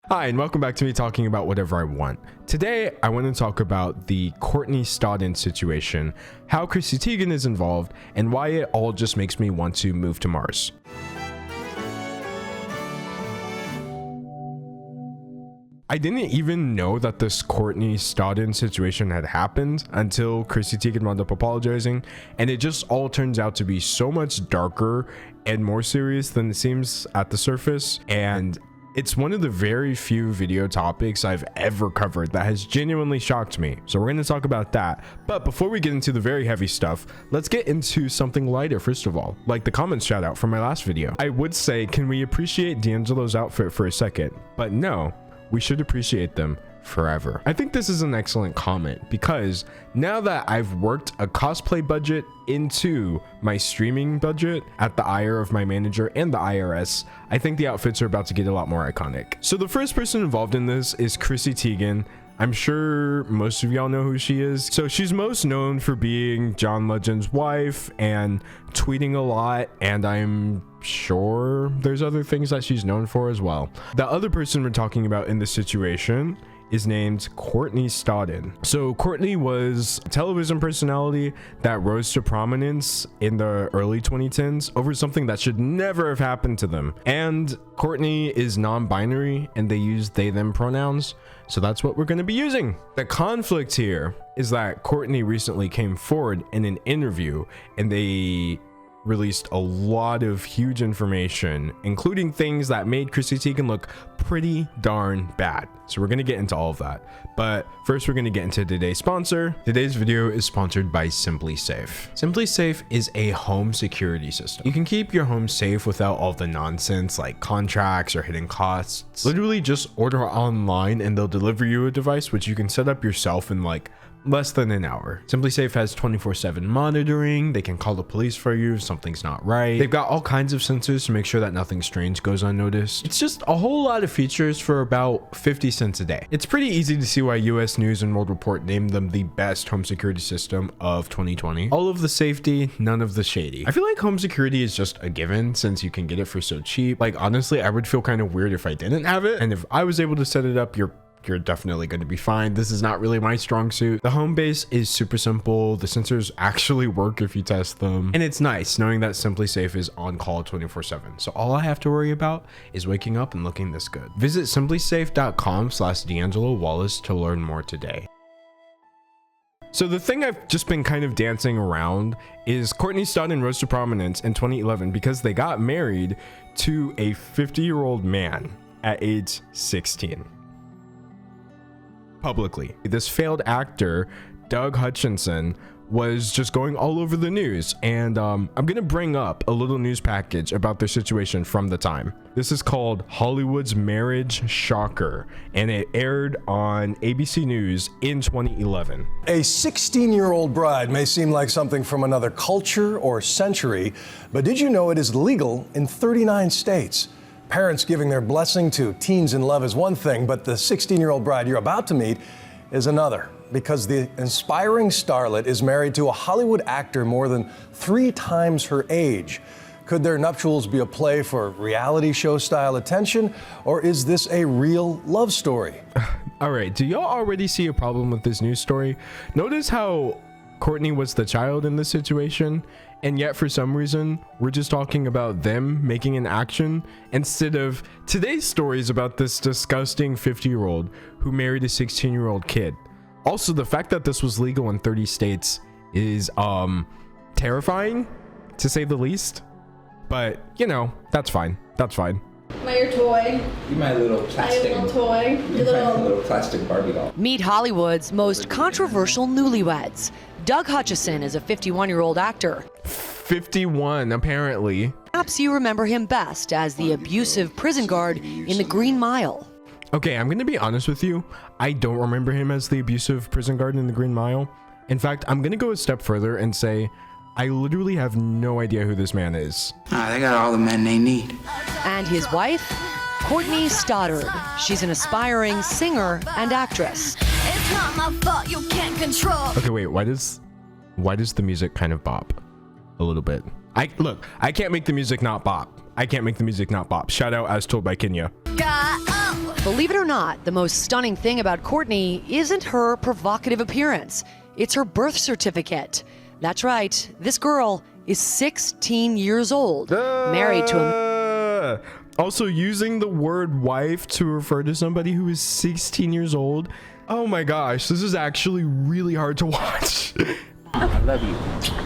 Hi, and welcome back to me talking about whatever I want. Today, I want to talk about the Courtney Stodden situation, how Chrissy Teigen is involved, and why it all just makes me want to move to Mars. I didn't even know that this Courtney Stodden situation had happened until Chrissy Teigen wound up apologizing, and it just all turns out to be so much darker and more serious than it seems at the surface. And it's one of the very few video topics I've ever covered that has genuinely shocked me. So we're going to talk about that. But before we get into the very heavy stuff, let's get into something lighter first of all, like the comments shout out from my last video. I would say, can we appreciate D'Angelo's outfit for a second? But no, we should appreciate them forever. I think this is an excellent comment because now that I've worked a cosplay budget into my streaming budget at the ire of my manager and the IRS, I think the outfits are about to get a lot more iconic. So the first person involved in this is Chrissy Teigen. I'm sure most of y'all know who she is. So she's most known for being John Legend's wife and tweeting a lot, and I'm sure there's other things that she's known for as well. The other person we're talking about in this situation is named Courtney Stodden. So Courtney was a television personality that rose to prominence in the early 2010s over something that should never have happened to them. And Courtney is non-binary and they use they them pronouns, so that's what we're going to be using. The conflict here is that Courtney recently came forward in an interview and they released a lot of huge information, including things that made Chrissy Teigen look pretty darn bad. So we're going to get into all of that. But first, we're going to get into today's sponsor. Today's video is sponsored by SimpliSafe. SimpliSafe is a home security system. You can keep your home safe without all the nonsense like contracts or hidden costs. Literally just order online and they'll deliver you a device which you can set up yourself in like less than an hour. SimpliSafe has 24/7 monitoring. They can call the police for you if something's not right. They've got all kinds of sensors to make sure that nothing strange goes unnoticed. It's just a whole lot of features for about 50 cents a day. It's pretty easy to see why US News and World Report named them the best home security system of 2020. All of the safety, none of the shady. I feel like home security is just a given since you can get it for so cheap. Like honestly, I would feel kind of weird if I didn't have it. And if I was able to set it up, you're definitely going to be fine. This is not really my strong suit. The home base is super simple. The sensors actually work if you test them. And it's nice knowing that SimpliSafe is on call 24/7. So all I have to worry about is waking up and looking this good. Visit simplisafe.com/D'Angelo Wallace to learn more today. So the thing I've just been kind of dancing around is Courtney Stodden rose to prominence in 2011 because they got married to a 50-year-old man at age 16. Publicly. This failed actor, Doug Hutchinson, was just going all over the news, and I'm gonna bring up a little news package about their situation from the time. This is called Hollywood's Marriage Shocker, and it aired on ABC News in 2011. A 16-year-old bride may seem like something from another culture or century, but did you know it is legal in 39 states? Parents giving their blessing to teens in love is one thing, but the 16-year-old bride you're about to meet is another, because the inspiring starlet is married to a Hollywood actor more than 3 times her age. Could their nuptials be a play for reality show style attention, or is this a real love story? All right, do y'all already see a problem with this news story? Notice how Courtney was the child in this situation, and yet for some reason we're just talking about them making an action instead of today's stories about this disgusting 50-year-old who married a 16-year-old kid. Also, the fact that this was legal in 30 states is terrifying to say the least, but you know, that's fine. Am I your toy? You're my little plastic. My little toy. You're my little plastic Barbie doll. Meet Hollywood's most controversial newlyweds. Doug Hutchison is a 51-year-old actor. 51, apparently. Perhaps you remember him best as the abusive prison guard in The Green Mile. Okay, I'm gonna be honest with you. I don't remember him as the abusive prison guard in The Green Mile. In fact, I'm gonna go a step further and say I literally have no idea who this man is. They got all the men they need. And his wife, Courtney Stodden. She's an aspiring singer and actress. It's not my fault, you can't control. Okay, wait, why does the music kind of bop a little bit? I can't make the music not bop. Shout out As Told by Kenya. God, Believe it or not, the most stunning thing about Courtney isn't her provocative appearance. It's her birth certificate. That's right, this girl is 16 years old, married to a... Also, using the word wife to refer to somebody who is 16 years old. Oh my gosh, this is actually really hard to watch. I love you.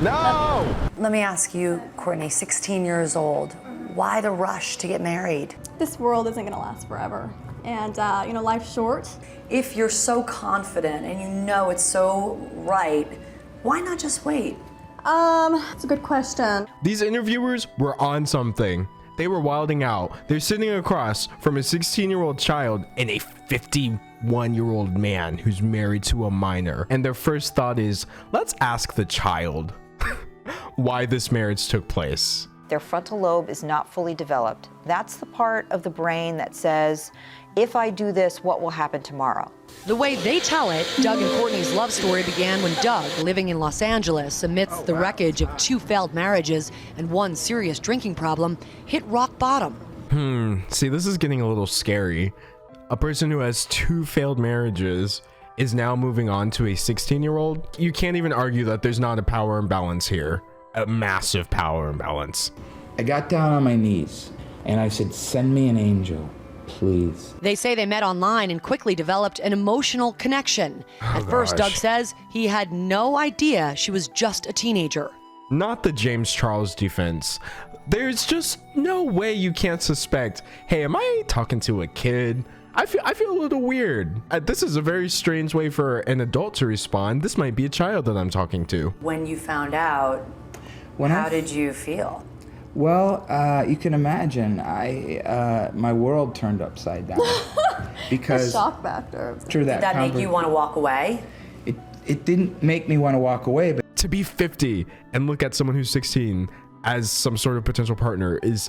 No! Let me ask you, Courtney, 16 years old, why the rush to get married? This world isn't gonna last forever. And, life's short. If you're so confident and you know it's so right, why not just wait? It's a good question. These interviewers were on something. They were wilding out. They're sitting across from a 16-year-old child and a 51-year-old man who's married to a minor. And their first thought is, let's ask the child why this marriage took place. Their frontal lobe is not fully developed. That's the part of the brain that says, if I do this, what will happen tomorrow? The way they tell it, Doug and Courtney's love story began when Doug, living in Los Angeles amidst the wreckage of 2 failed marriages and 1 serious drinking problem, hit rock bottom. See, this is getting a little scary. A person who has 2 failed marriages is now moving on to a 16-year-old. You can't even argue that there's not a power imbalance here. A massive power imbalance. I got down on my knees and I said, send me an angel, please. They say they met online and quickly developed an emotional connection. At first, Doug says he had no idea she was just a teenager. Not the James Charles defense. There's just no way you can't suspect, hey, am I talking to a kid? I feel a little weird. This is a very strange way for an adult to respond. This might be a child that I'm talking to. When you found out, how did you feel? Well, you can imagine, my world turned upside down. Because The shock factor. through Did that make you want to walk away? It didn't make me want to walk away, but To be 50 and look at someone who's 16 as some sort of potential partner is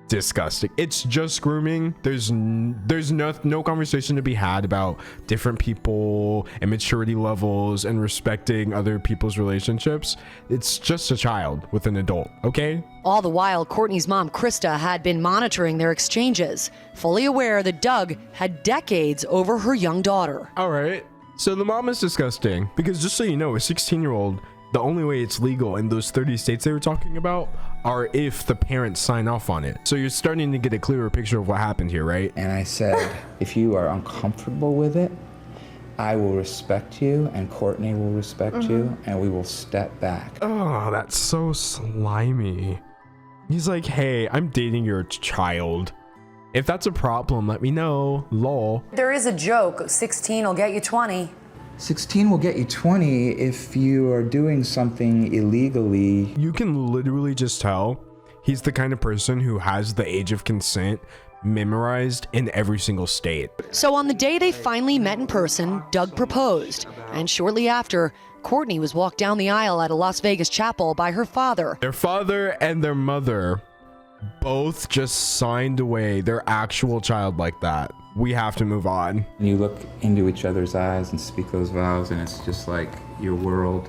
disgusting. It's just grooming. There's no conversation to be had about different people and maturity levels and respecting other people's relationships. It's just a child with an adult, okay? All the while, Courtney's mom, Krista, had been monitoring their exchanges, fully aware that Doug had decades over her young daughter. All right. So the mom is disgusting because, just so you know, a 16-year-old, the only way it's legal in those 30 states they were talking about are if the parents sign off on it. So you're starting to get a clearer picture of what happened here, right? and I said, if you are uncomfortable with it, I will respect you and Courtney will respect you and we will step back. Oh, that's so slimy. He's like, hey, I'm dating your child. If that's a problem, let me know. Lol. There is a joke, 16 will get you 20. 16 will get you 20 if you are doing something illegally. You can literally just tell he's the kind of person who has the age of consent memorized in every single state. So on the day they finally met in person, Doug proposed. And shortly after, Courtney was walked down the aisle at a Las Vegas chapel by her father. Their father and their mother both just signed away their actual child like that. We have to move on. You look into each other's eyes and speak those vows and it's just like your world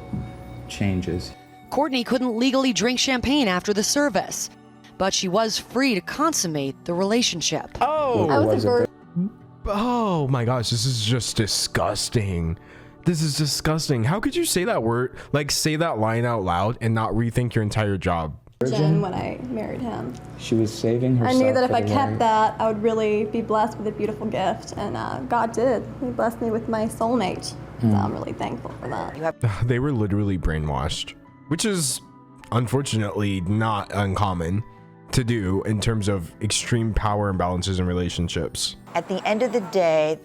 changes. Courtney couldn't legally drink champagne after the service, but she was free to consummate the relationship. Oh, I was a virgin. oh my gosh, this is just disgusting. This is disgusting. How could you say that word, like say that line out loud and not rethink your entire job? When I married him. She was saving I herself. knew that if for I the kept right. that, I would really be blessed with a beautiful gift, and God did. He blessed me with my soulmate, so I'm really thankful for that. They were literally brainwashed, which is unfortunately not uncommon to do in terms of extreme power imbalances in relationships. At the end of the day,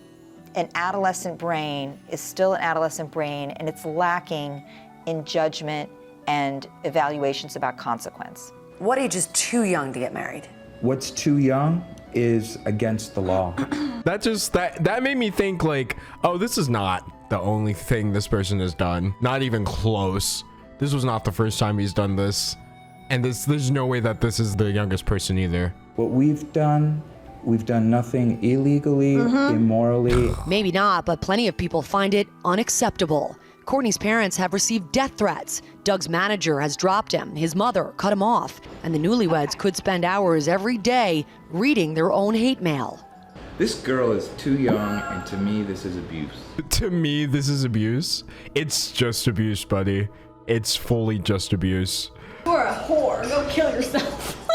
an adolescent brain is still an adolescent brain, and it's lacking in judgment and evaluations about consequence. What age is too young to get married? What's too young is against the law. That made me think like, oh, this is not the only thing this person has done. Not even close. This was not the first time he's done this. And there's no way that this is the youngest person either. What we've done nothing illegally, immorally. Maybe not, but plenty of people find it unacceptable. Courtney's parents have received death threats. Doug's manager has dropped him. His mother cut him off. And the newlyweds could spend hours every day reading their own hate mail. This girl is too young, and to me, this is abuse. To me, this is abuse. It's just abuse, buddy. It's fully just abuse. You're a whore. Go kill yourself.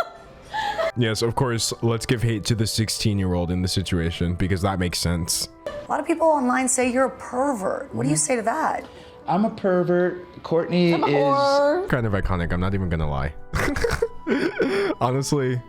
Yes, of course, let's give hate to the 16-year-old in the situation because that makes sense. A lot of people online say you're a pervert. What do you say to that? I'm a pervert. Courtney I'm a is... whore. Kind of iconic, I'm not even gonna lie. Honestly,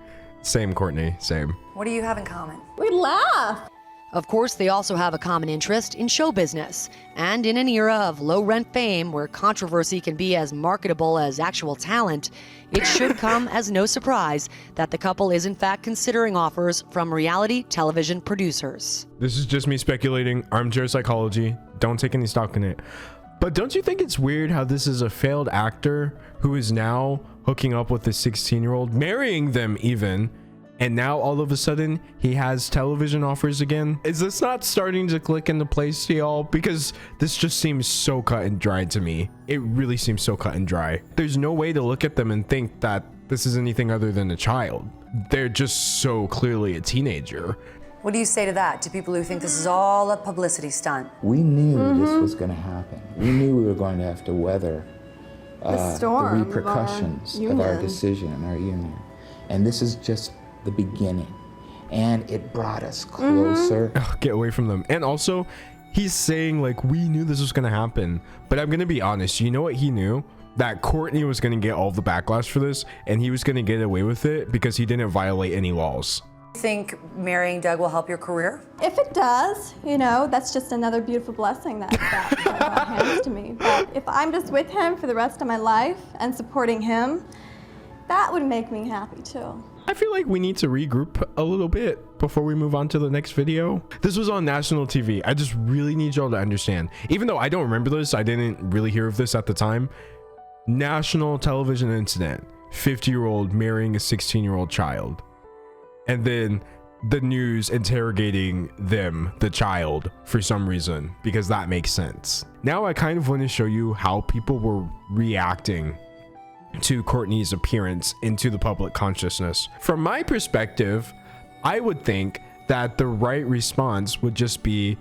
same Courtney, same. What do you have in common? We laugh. Of course, they also have a common interest in show business. And in an era of low-rent fame where controversy can be as marketable as actual talent, it should come as no surprise that the couple is in fact considering offers from reality television producers. This is just me speculating, armchair psychology, don't take any stock in it. But don't you think it's weird how this is a failed actor who is now hooking up with a 16-year-old, marrying them even, and now all of a sudden he has television offers again? Is this not starting to click into place to y'all? Because this just seems so cut and dry to me. It really seems so cut and dry. There's no way to look at them and think that this is anything other than a child. They're just so clearly a teenager. What do you say to that, to people who think this is all a publicity stunt? We knew this was going to happen. We knew we were going to have to weather The storm the repercussions of of our our union. decision and our union. And this is just the beginning. And it brought us closer. Ugh, get away from them. And also, he's saying like, we knew this was gonna happen. But I'm gonna be honest, you know what he knew? That Courtney was gonna get all the backlash for this, and he was gonna get away with it because he didn't violate any laws. Think marrying Doug will help your career? If it does, you know, that's just another beautiful blessing that God hands to me. But if I'm just with him for the rest of my life and supporting him, that would make me happy too. I feel like we need to regroup a little bit before we move on to the next video. This was on national TV. I just really need y'all to understand. Even though I don't remember this, I didn't really hear of this at the time. National television incident. 50-year-old marrying a 16-year-old child. And then the news interrogating them, the child, for some reason, because that makes sense. Now I kind of want to show you how people were reacting to Courtney's appearance into the public consciousness. From my perspective, I would think that the right response would just be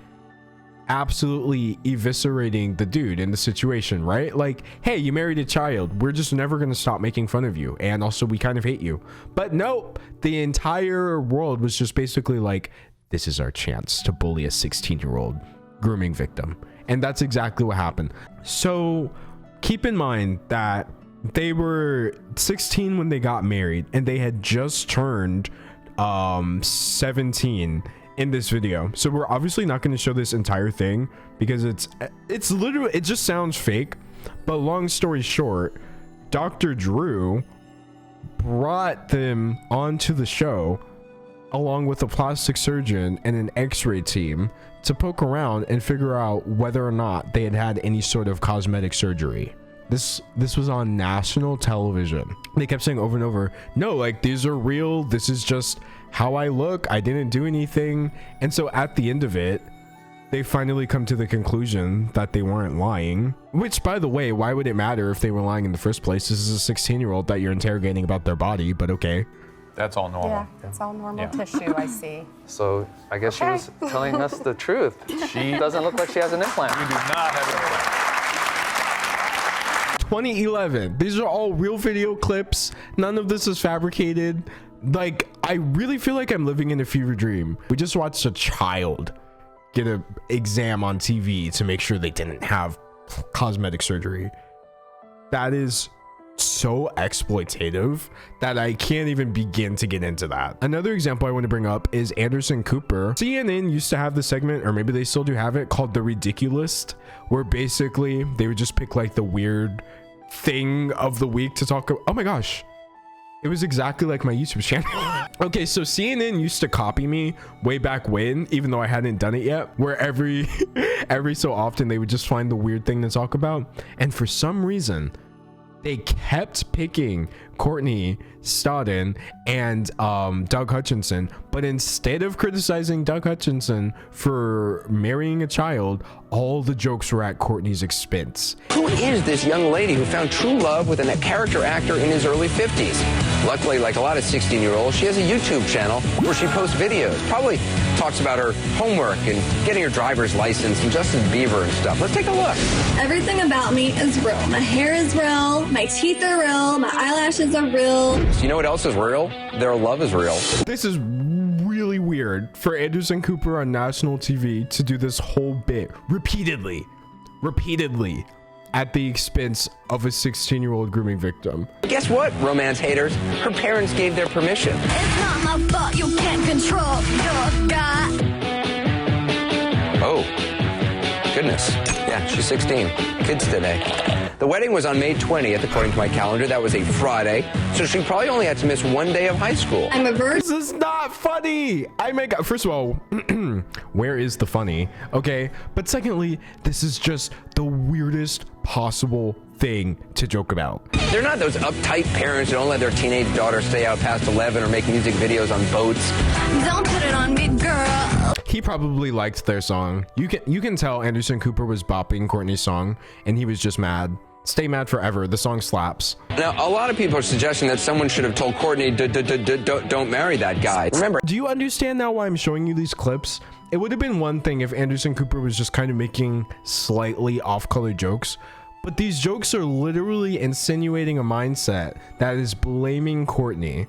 absolutely eviscerating the dude in the situation, right? Like, hey, you married a child. We're just never going to stop making fun of you. And also, we kind of hate you. But nope, the entire world was just basically like, this is our chance to bully a 16-year-old grooming victim. And that's exactly what happened. So keep in mind that they were 16 when they got married, and they had just turned 17 in this video. So we're obviously not going to show this entire thing because it's literally, it just sounds fake. But long story short, Dr. Drew brought them onto the show along with a plastic surgeon and an x-ray team to poke around and figure out whether or not they had had any sort of cosmetic surgery. This was on national television. They kept saying over and over, no, like, these are real. This is just how I look. I didn't do anything. And so at the end of it, they finally come to the conclusion that they weren't lying. Which, by the way, why would it matter if they were lying in the first place? This is a 16-year-old that you're interrogating about their body, but okay. That's all normal. Yeah, it's all normal tissue, I see. So I guess she was telling us the truth. She doesn't look like she has an implant. You do not have an implant. 2011. These are all real video clips. None of this is fabricated. Like, I really feel like I'm living in a fever dream. We just watched a child get an exam on TV to make sure they didn't have cosmetic surgery. That is so exploitative that I can't even begin to get into that. Another example I want to bring up is Anderson Cooper. CNN used to have the segment, or maybe they still do have it, called The Ridiculist, where basically they would just pick like the weird thing of the week to talk about. Oh my gosh, it was exactly like my YouTube channel. Okay, so CNN used to copy me way back when, even though I hadn't done it yet, where every so often they would just find the weird thing to talk about. And for some reason, they kept picking Courtney Stodden and Doug Hutchinson, but instead of criticizing Doug Hutchinson for marrying a child, all the jokes were at Courtney's expense. Who is this young lady who found true love with a character actor in his early 50s? Luckily, like a lot of 16-year-olds, she has a YouTube channel where she posts videos, probably talks about her homework and getting her driver's license and Justin Bieber and stuff. Let's take a look. Everything about me is real. My hair is real, my teeth are real, my eyelashes are real. So you know what else is real? Their love is real. This is really weird for Anderson Cooper on national TV to do this whole bit repeatedly at the expense of a 16-year-old grooming victim. Guess what, romance haters? Her parents gave their permission. It's not my fault, you can't control your God. Oh, goodness. Yeah, she's 16. Kids today. The wedding was on May 20th, according to my calendar. That was a Friday, so she probably only had to miss one day of high school. I'm a virgin. This is not funny. First of all, where is the funny? Okay, but secondly, this is just the weirdest possible thing to joke about. They're not those uptight parents who don't let their teenage daughter stay out past 11 or make music videos on boats. Don't put it on me, girl. He probably liked their song. You can tell Anderson Cooper was bopping Courtney's song, and he was just mad. Stay mad forever. The song slaps. Now, a lot of people are suggesting that someone should have told Courtney, don't marry that guy. Remember, do you understand now why I'm showing you these clips? It would have been one thing if Anderson Cooper was just kind of making slightly off-color jokes, but these jokes are literally insinuating a mindset that is blaming Courtney.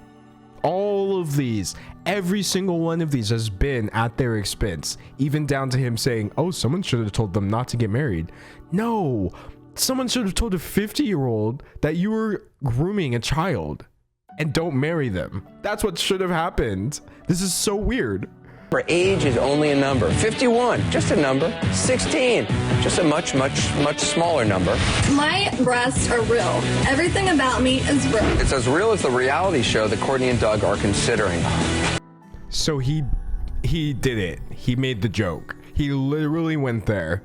All of these, every single one of these has been at their expense, even down to him saying, oh, someone should have told them not to get married. No, someone should have told a 50-year-old that you were grooming a child and don't marry them. That's what should have happened. This is so weird. age is only a number. 51, just a number. 16, just a much, much smaller number. My breasts are real. Everything about me is real. It's as real as the reality show that Courtney and Doug are considering. So he did it. He made the joke. He literally went there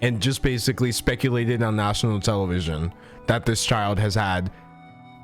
and just basically speculated on national television that this child has had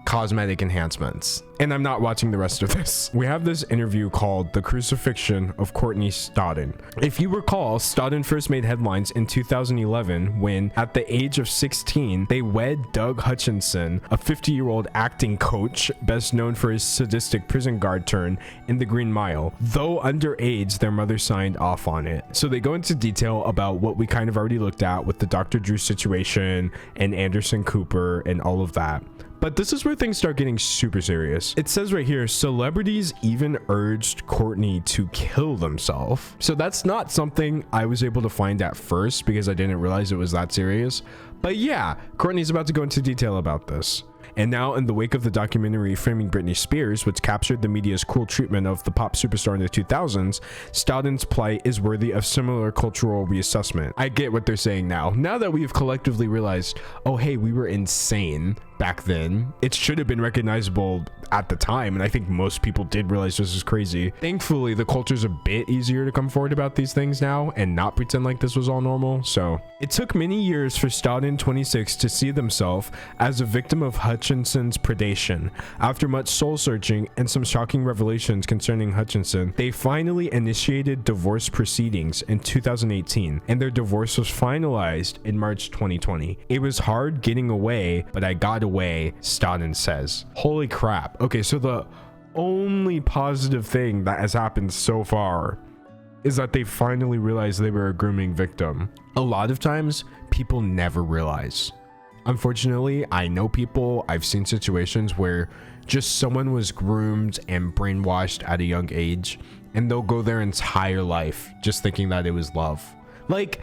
cosmetic enhancements. And I'm not watching the rest of this. We have this interview called The Crucifixion of Courtney Stodden. If you recall, Stodden first made headlines in 2011 when, at the age of 16, they wed Doug Hutchinson, a 50-year-old acting coach best known for his sadistic prison guard turn in The Green Mile. Though underage, their mother signed off on it. So they go into detail about what we kind of already looked at with the Dr. Drew situation and Anderson Cooper and all of that. But this is where things start getting super serious. It says right here, celebrities even urged Courtney to kill themselves. So that's not something I was able to find at first because I didn't realize it was that serious. But yeah, Courtney's about to go into detail about this. And now, in the wake of the documentary Framing Britney Spears, which captured the media's cruel treatment of the pop superstar in the 2000s, Stodden's plight is worthy of similar cultural reassessment. I get what they're saying now. Now that we've collectively realized, oh hey, we were insane back then, it should have been recognizable at the time, and I think most people did realize this is crazy. Thankfully, the culture's a bit easier to come forward about these things now and not pretend like this was all normal. So it took many years for Stodden, 26, to see themselves as a victim of Hutchinson's predation. After much soul searching and some shocking revelations concerning Hutchinson, they finally initiated divorce proceedings in 2018, and their divorce was finalized in March 2020. It was hard getting away, but I got away, Stodden says. Holy crap. Okay, so the only positive thing that has happened so far is that they finally realized they were a grooming victim. A lot of times, people never realize. Unfortunately, I know people, I've seen situations where just someone was groomed and brainwashed at a young age, and they'll go their entire life just thinking that it was love. Like,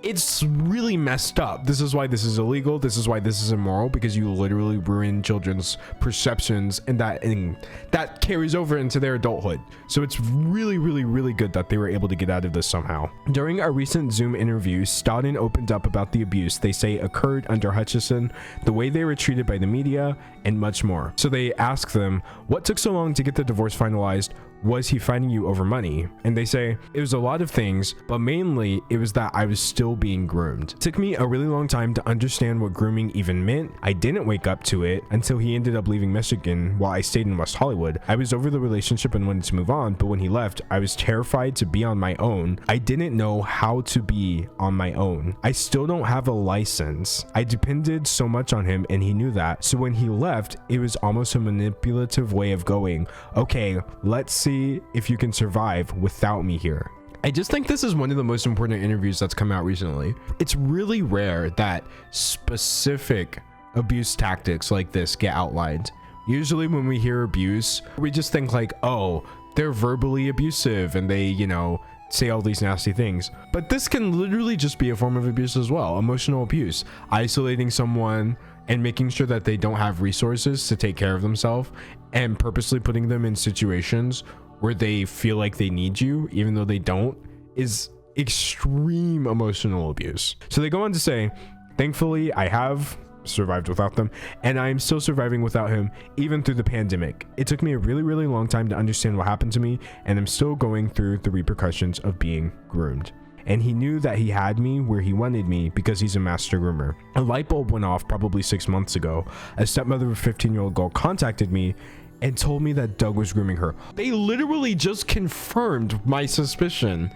it's really messed up. This is why this is illegal. This is why this is immoral, because you literally ruin children's perceptions, and that carries over into their adulthood. So it's really, really, really good that they were able to get out of this somehow. During a recent Zoom interview, Stodden opened up about the abuse they say occurred under Hutchinson, the way they were treated by the media, and much more. So they asked them, what took so long to get the divorce finalized? was he fighting you over money? And they say it was a lot of things, but mainly it was that I was still being groomed. It took me a really long time to understand what grooming even meant. I didn't wake up to it until he ended up leaving Michigan while I stayed in West Hollywood. I was over the relationship and wanted to move on, but when he left, I was terrified to be on my own. I didn't know how to be on my own. I still don't have a license. I depended so much on him and he knew that. So when he left, it was almost a manipulative way of going, okay, let's see if you can survive without me here. I just think this is one of the most important interviews that's come out recently. It's really rare that specific abuse tactics like this get outlined. Usually when we hear abuse, we just think like, oh, they're verbally abusive and they, you know, say all these nasty things. But this can literally just be a form of abuse as well. Emotional abuse, isolating someone and making sure that they don't have resources to take care of themselves and purposely putting them in situations where they feel like they need you even though they don't, is extreme emotional abuse. So they go on to say, thankfully I have survived without them and I'm still surviving without him even through the pandemic. It took me a really long time to understand what happened to me and I'm still going through the repercussions of being groomed. And he knew that he had me where he wanted me because he's a master groomer. A light bulb went off probably 6 months ago. A stepmother of a 15-year-old girl contacted me and told me that Doug was grooming her. They literally just confirmed my suspicion.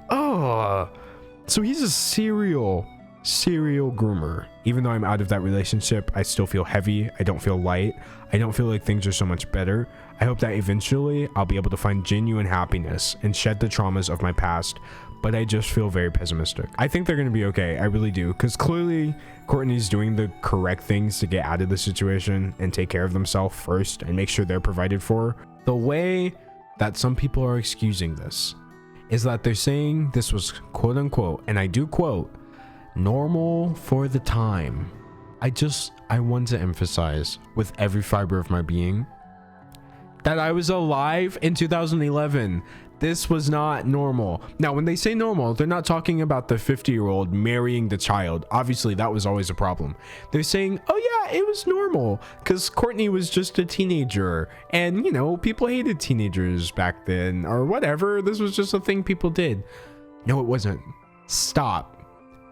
Oh, so he's a serial groomer. Even though I'm out of that relationship, I still feel heavy. I don't feel light. I don't feel like things are so much better. I hope that eventually I'll be able to find genuine happiness and shed the traumas of my past, but I just feel very pessimistic. I think they're going to be okay. I really do. Because clearly Courtney's doing the correct things to get out of the situation and take care of themselves first and make sure they're provided for. The way that some people are excusing this is that they're saying this was quote unquote, and I do quote, normal for the time. I want to emphasize with every fiber of my being that I was alive in 2011. This was not normal. Now, when they say normal, they're not talking about the 50-year-old marrying the child. Obviously, that was always a problem. They're saying, oh yeah, it was normal because Courtney was just a teenager and, you know, people hated teenagers back then or whatever. This was just a thing people did. No, it wasn't. Stop.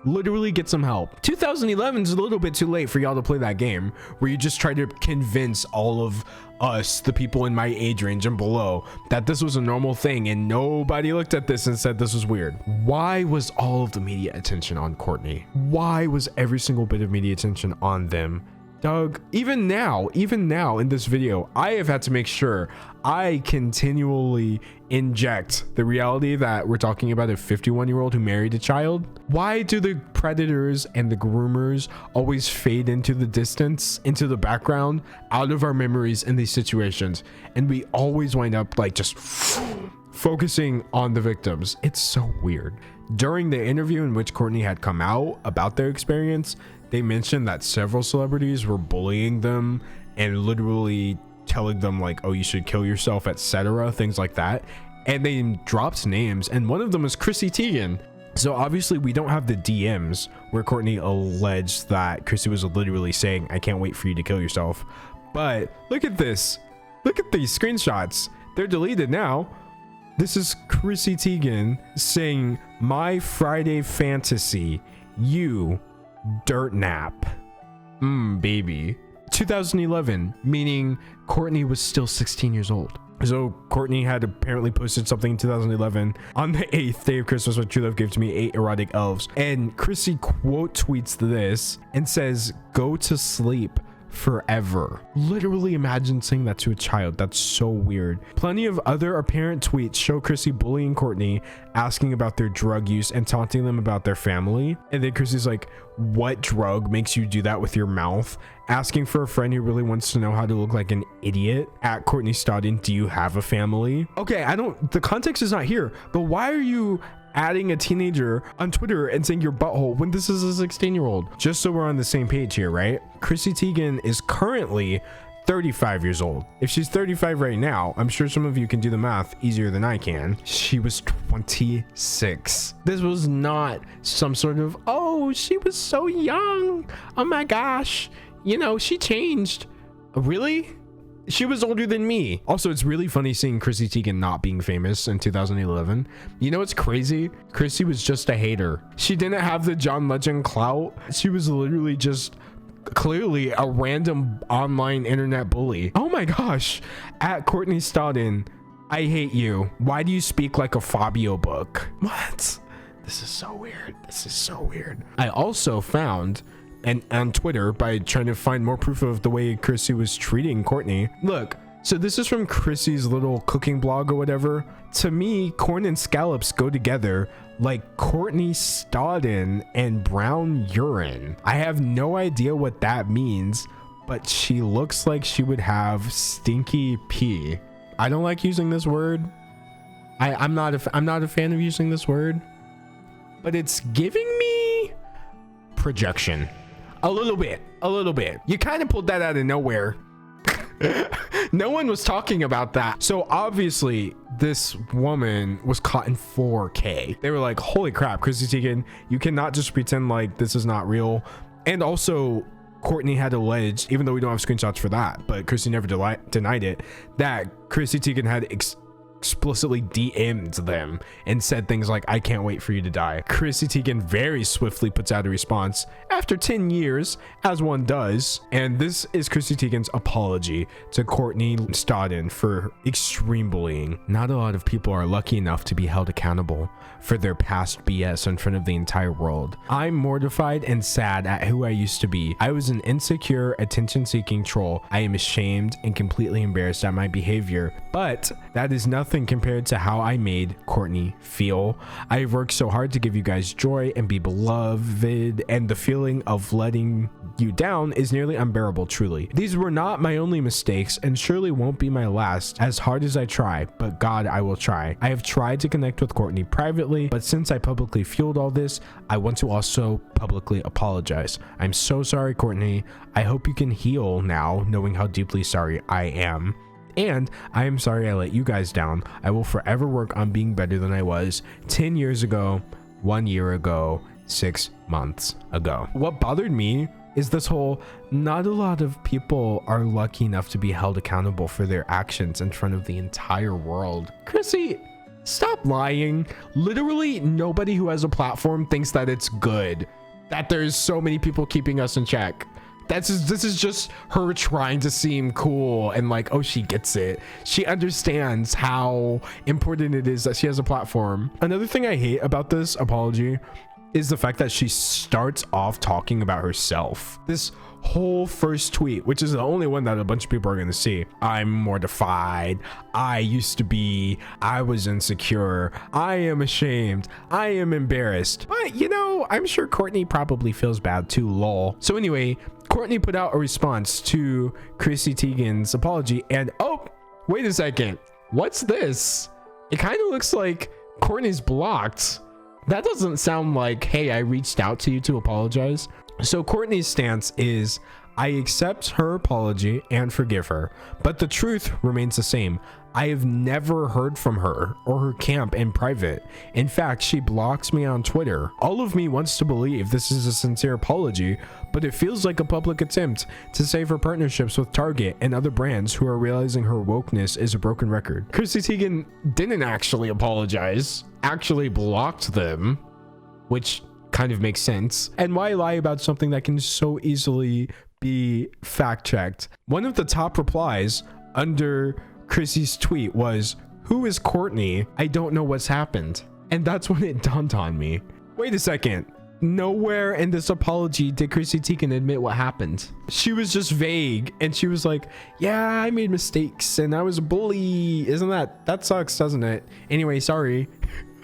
Literally get some help. 2011 is a little bit too late for y'all to play that game where you just try to convince all of us, the people in my age range and below, that this was a normal thing and nobody looked at this and said this was weird. Why was all of the media attention on Courtney? Why was every single bit of media attention on them? Doug, even now in this video, I have had to make sure I continually inject the reality that we're talking about a 51-year-old who married a child. Why do the predators and the groomers always fade into the distance, into the background, out of our memories in these situations? And we always wind up like just focusing on the victims. It's so weird. During the interview in which Courtney had come out about their experience, they mentioned that several celebrities were bullying them and literally telling them like, oh, you should kill yourself, etc., things like that. And they dropped names, and one of them was Chrissy Teigen. So obviously we don't have the DMs where Courtney alleged that Chrissy was literally saying, I can't wait for you to kill yourself. But look at this. Look at these screenshots. They're deleted now. This is Chrissy Teigen saying, my Friday fantasy, you dirt nap. Baby. 2011, meaning Courtney was still 16 years old. So Courtney had apparently posted something in 2011 on the 8th day of Christmas when true love gave to me 8 erotic elves. And Chrissy quote tweets this and says, go to sleep forever. Literally imagine saying that to a child. That's so weird. Plenty of other apparent tweets show Chrissy bullying Courtney, asking about their drug use and taunting them about their family. And then Chrissy's like, what drug makes you do that with your mouth? Asking for a friend who really wants to know how to look like an idiot. At Courtney Stodden, do you have a family? Okay, the context is not here, but why are you adding a teenager on Twitter and saying your butthole when this is a 16-year-old? Just so we're on the same page here, right? Chrissy Teigen is currently 35 years old. If she's 35 right now, I'm sure some of you can do the math easier than I can. She was 26. This was not some sort of, oh, she was so young. Oh my gosh. You know, she changed. Really? She was older than me. Also, it's really funny seeing Chrissy Teigen not being famous in 2011. You know what's crazy? Chrissy was just a hater. She didn't have the John Legend clout. She was literally just clearly a random online internet bully. Oh my gosh. At Courtney Stodden, I hate you. Why do you speak like a Fabio book? What? This is so weird. This is so weird. I also found, and on Twitter, by trying to find more proof of the way Chrissy was treating Courtney. Look, so this is from Chrissy's little cooking blog or whatever. To me, corn and scallops go together like Courtney Stodden and brown urine. I have no idea what that means, but she looks like she would have stinky pee. I don't like using this word. I'm not a fan of using this word, but it's giving me projection. A little bit. You kind of pulled that out of nowhere. No one was talking about that. So obviously this woman was caught in 4K. They were like, holy crap, Chrissy Teigen, you cannot just pretend like this is not real. And also Courtney had alleged, even though we don't have screenshots for that, but Chrissy never denied it, that Chrissy Teigen had explicitly DM'd them and said things like, I can't wait for you to die. Chrissy Teigen very swiftly puts out a response after 10 years, as one does. And this is Chrissy Teigen's apology to Courtney Stodden for extreme bullying. Not a lot of people are lucky enough to be held accountable for their past BS in front of the entire world. I'm mortified and sad at who I used to be. I was an insecure, attention-seeking troll. I am ashamed and completely embarrassed at my behavior, but that is nothing compared to how I made Courtney feel. I've worked so hard to give you guys joy and be beloved, and the feeling of letting you down is nearly unbearable, truly. These were not my only mistakes and surely won't be my last, as hard as I try, but God, I will try. I have tried to connect with Courtney privately, but since I publicly fueled all this, I want to also publicly apologize. I'm so sorry, Courtney. I hope you can heal now, knowing how deeply sorry I am. And I am sorry I let you guys down. I will forever work on being better than I was 10 years ago, 1 year ago, 6 months ago. What bothered me is this whole, not a lot of people are lucky enough to be held accountable for their actions in front of the entire world. Chrissy, stop lying. Literally nobody who has a platform thinks that it's good that there's so many people keeping us in check. This is just her trying to seem cool and like, oh, she gets it. She understands how important it is that she has a platform. Another thing I hate about this apology is the fact that she starts off talking about herself. This whole first tweet, which is the only one that a bunch of people are going to see. I'm mortified. I used to be. I was insecure. I am ashamed. I am embarrassed. But, you know, I'm sure Courtney probably feels bad too, lol. So anyway, Courtney put out a response to Chrissy Teigen's apology, and oh, wait a second. What's this? It kind of looks like Courtney's blocked. That doesn't sound like, hey, I reached out to you to apologize. So Courtney's stance is, I accept her apology and forgive her, but the truth remains the same. I have never heard from her or her camp in private. In fact, she blocks me on Twitter. All of me wants to believe this is a sincere apology, but it feels like a public attempt to save her partnerships with Target and other brands who are realizing her wokeness is a broken record. Chrissy Teigen didn't actually apologize, actually blocked them, which kind of makes sense. And why lie about something that can so easily be fact-checked? One of the top replies under Chrissy's tweet was, who is Courtney? I don't know what's happened. And that's when it dawned on me. Wait a second. Nowhere in this apology did Chrissy Teigen admit what happened. She was just vague, and she was like, yeah, I made mistakes and I was a bully. That sucks, doesn't it? Anyway, sorry.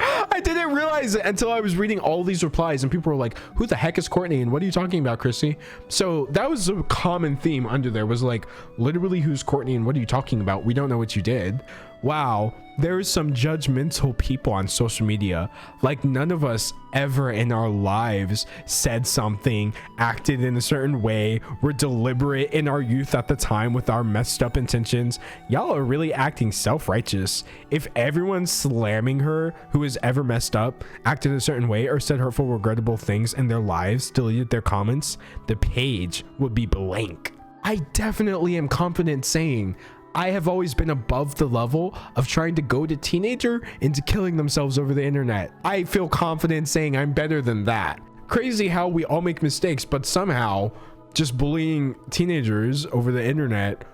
I didn't realize it until I was reading all these replies and people were like, who the heck is Courtney and what are you talking about, Chrissy? So that was a common theme under there, was like, literally, who's Courtney and what are you talking about? We don't know what you did. Wow, there is some judgmental people on social media. Like, none of us ever in our lives said something, acted in a certain way, were deliberate in our youth at the time with our messed up intentions. Y'all are really acting self-righteous. If everyone's slamming her who has ever messed up, acted a certain way, or said hurtful, regrettable things in their lives, deleted their comments, the page would be blank. I definitely am confident saying I have always been above the level of trying to goad a teenager into killing themselves over the internet. I feel confident saying I'm better than that. Crazy how we all make mistakes, but somehow just bullying teenagers over the internet,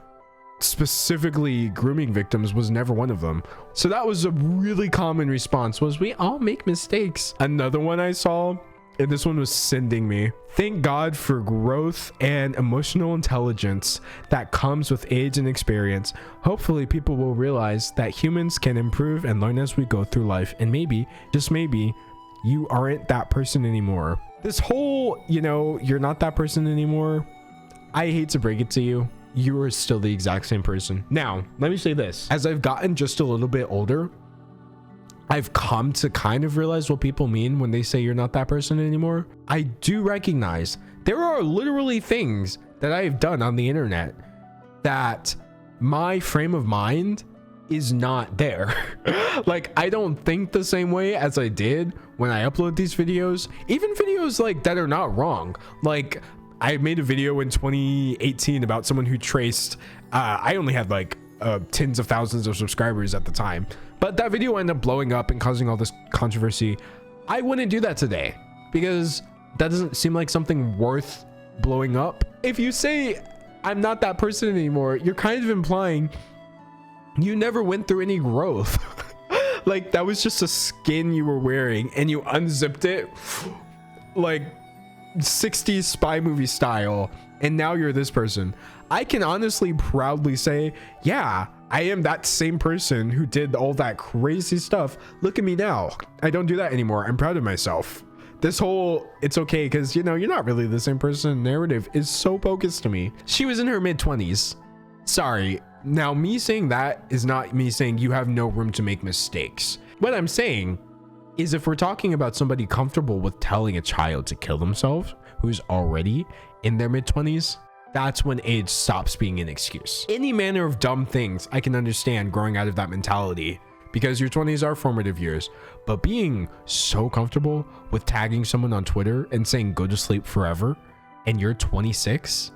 specifically grooming victims, was never one of them. So that was a really common response, was we all make mistakes. Another one I saw, and this one was sending me: thank God for growth and emotional intelligence that comes with age and experience. Hopefully people will realize that humans can improve and learn as we go through life, and maybe, just maybe, you aren't that person anymore. This whole, you're not that person anymore, I hate to break it to you, you are still the exact same person. Now, let me say this. As I've gotten just a little bit older, I've come to kind of realize what people mean when they say you're not that person anymore. I do recognize there are literally things that I've done on the internet that my frame of mind is not there. Like, I don't think the same way as I did when I upload these videos, even videos like that are not wrong. Like, I made a video in 2018 about someone who traced, I only had like tens of thousands of subscribers at the time, but that video ended up blowing up and causing all this controversy. I wouldn't do that today because that doesn't seem like something worth blowing up. If you say I'm not that person anymore, you're kind of implying you never went through any growth. Like, that was just a skin you were wearing and you unzipped it like 60s spy movie style, and now you're this person. I can honestly proudly say, yeah, I am that same person who did all that crazy stuff. Look at me now. I don't do that anymore. I'm proud of myself. This whole it's okay because you're not really the same person narrative is so bogus to me. She was in her mid-20s. Sorry. Now, me saying that is not me saying you have no room to make mistakes. What I'm saying is, if we're talking about somebody comfortable with telling a child to kill themselves who's already in their mid-20s, that's when age stops being an excuse. Any manner of dumb things I can understand growing out of that mentality, because your 20s are formative years, but being so comfortable with tagging someone on Twitter and saying go to sleep forever and you're 26,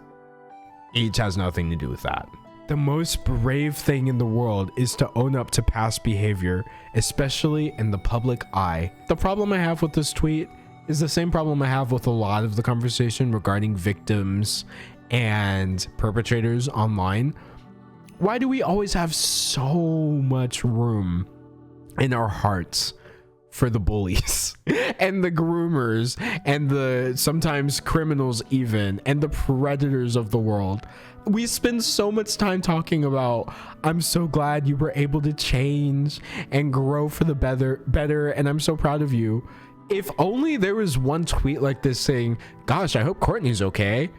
age has nothing to do with that. The most brave thing in the world is to own up to past behavior, especially in the public eye. The problem I have with this tweet is the same problem I have with a lot of the conversation regarding victims and perpetrators online. Why do we always have so much room in our hearts for the bullies and the groomers and the sometimes criminals even, and the predators of the world? We spend so much time talking about, I'm so glad you were able to change and grow for the better, and I'm so proud of you. If only there was one tweet like this saying, gosh, I hope Courtney's okay.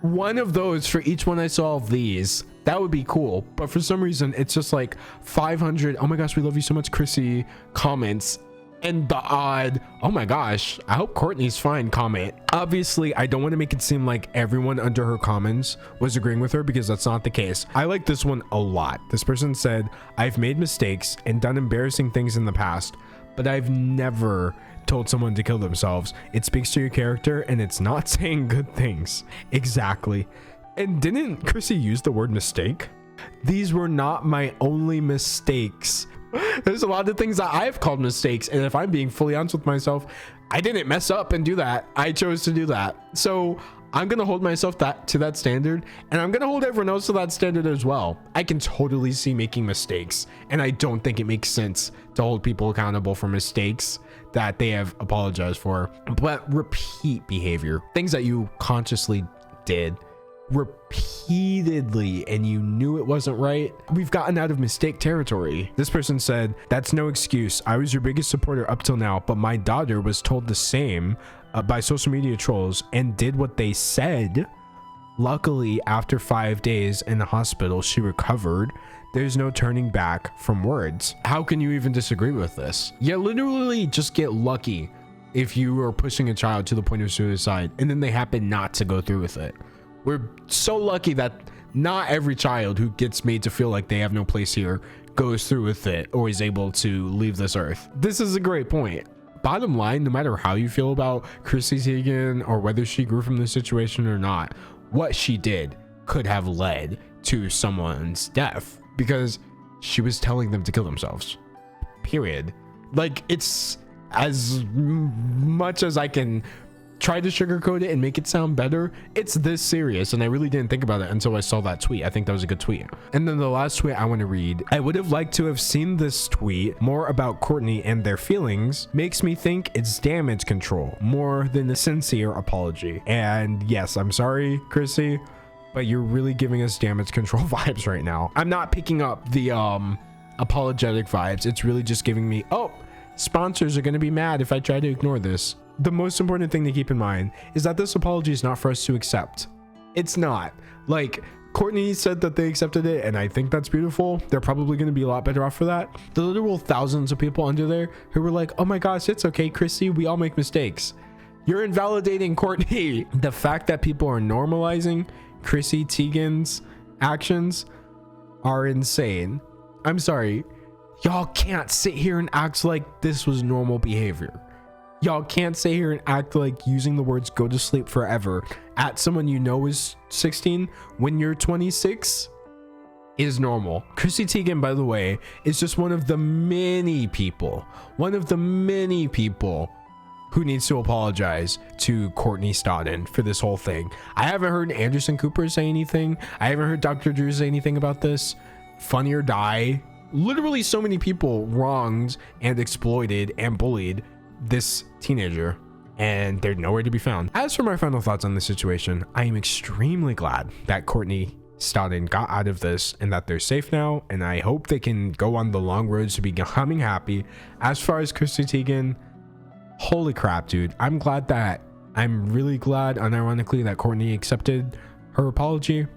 One of those for each one I saw of these, that would be cool. But for some reason, it's just like 500, oh my gosh, we love you so much, Chrissy, comments, and the odd, oh my gosh, I hope Courtney's fine comment. Obviously, I don't want to make it seem like everyone under her comments was agreeing with her, because that's not the case. I like this one a lot. This person said, I've made mistakes and done embarrassing things in the past, but I've never told someone to kill themselves. It speaks to your character and it's not saying good things. Exactly. And didn't Chrissy use the word mistake? These were not my only mistakes. There's a lot of things that I've called mistakes, and if I'm being fully honest with myself, I didn't mess up and do that. I chose to do that. So I'm gonna hold myself to that standard, and I'm gonna hold everyone else to that standard as well. I can totally see making mistakes, and I don't think it makes sense to hold people accountable for mistakes that they have apologized for. But repeat behavior, things that you consciously did repeatedly and you knew it wasn't right, we've gotten out of mistake territory. This person said, that's no excuse. I was your biggest supporter up till now, but my daughter was told the same by social media trolls and did what they said. Luckily, after 5 days in the hospital, she recovered. There's no turning back from words. How can you even disagree with this? You literally just get lucky if you are pushing a child to the point of suicide and then they happen not to go through with it. We're so lucky that not every child who gets made to feel like they have no place here goes through with it or is able to leave this earth. This is a great point. Bottom line, no matter how you feel about Chrissy Teigen or whether she grew from this situation or not, what she did could have led to someone's death, because she was telling them to kill themselves, period. Like, it's as much as I can try to sugarcoat it and make it sound better, it's this serious, and I really didn't think about it until I saw that tweet. I think that was a good tweet. And then the last tweet I want to read, I would have liked to have seen this tweet more about Courtney and their feelings. Makes me think it's damage control more than a sincere apology. And yes, I'm sorry, Chrissy, but you're really giving us damage control vibes right now. I'm not picking up the apologetic vibes. It's really just giving me, oh, sponsors are going to be mad if I try to ignore this. The most important thing to keep in mind is that this apology is not for us to accept. It's not. Like, Courtney said that they accepted it, and I think that's beautiful. They're probably going to be a lot better off for that. The literal thousands of people under there who were like, oh my gosh, it's okay, Chrissy, we all make mistakes. You're invalidating Courtney. The fact that people are normalizing Chrissy Teigen's actions are insane. I'm sorry. Y'all can't sit here and act like this was normal behavior. Y'all can't sit here and act like using the words go to sleep forever at someone you know is 16 when you're 26 is normal. Chrissy Teigen, by the way, is just one of the many people who needs to apologize to Courtney Stodden for this whole thing. I haven't heard Anderson Cooper say anything. I haven't heard Dr. Drew say anything about this. Funny or Die. Literally so many people wronged and exploited and bullied this teenager, and they're nowhere to be found. As for my final thoughts on the situation, I am extremely glad that Courtney Stodden got out of this and that they're safe now, and I hope they can go on the long road to becoming happy. As far as Chrissy Teigen, holy crap, dude. I'm really glad, unironically, that Courtney accepted her apology,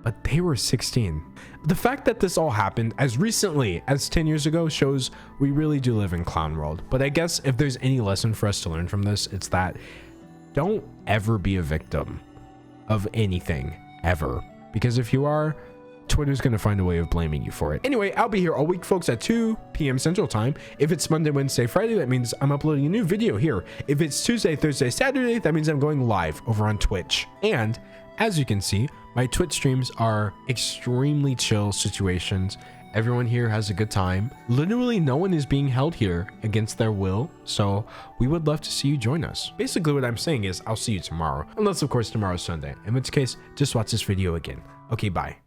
but they were 16. The fact that this all happened as recently as 10 years ago shows we really do live in clown world. But I guess if there's any lesson for us to learn from this, it's that don't ever be a victim of anything, ever. Because if you are, Twitter's gonna find a way of blaming you for it. Anyway, I'll be here all week, folks, at 2 p.m. Central Time. If it's Monday, Wednesday, Friday, that means I'm uploading a new video here. If it's Tuesday, Thursday, Saturday, that means I'm going live over on Twitch. And as you can see, my Twitch streams are extremely chill situations. Everyone here has a good time. Literally no one is being held here against their will, so we would love to see you join us. Basically what I'm saying is I'll see you tomorrow, unless of course tomorrow's Sunday, in which case just watch this video again. Okay, bye.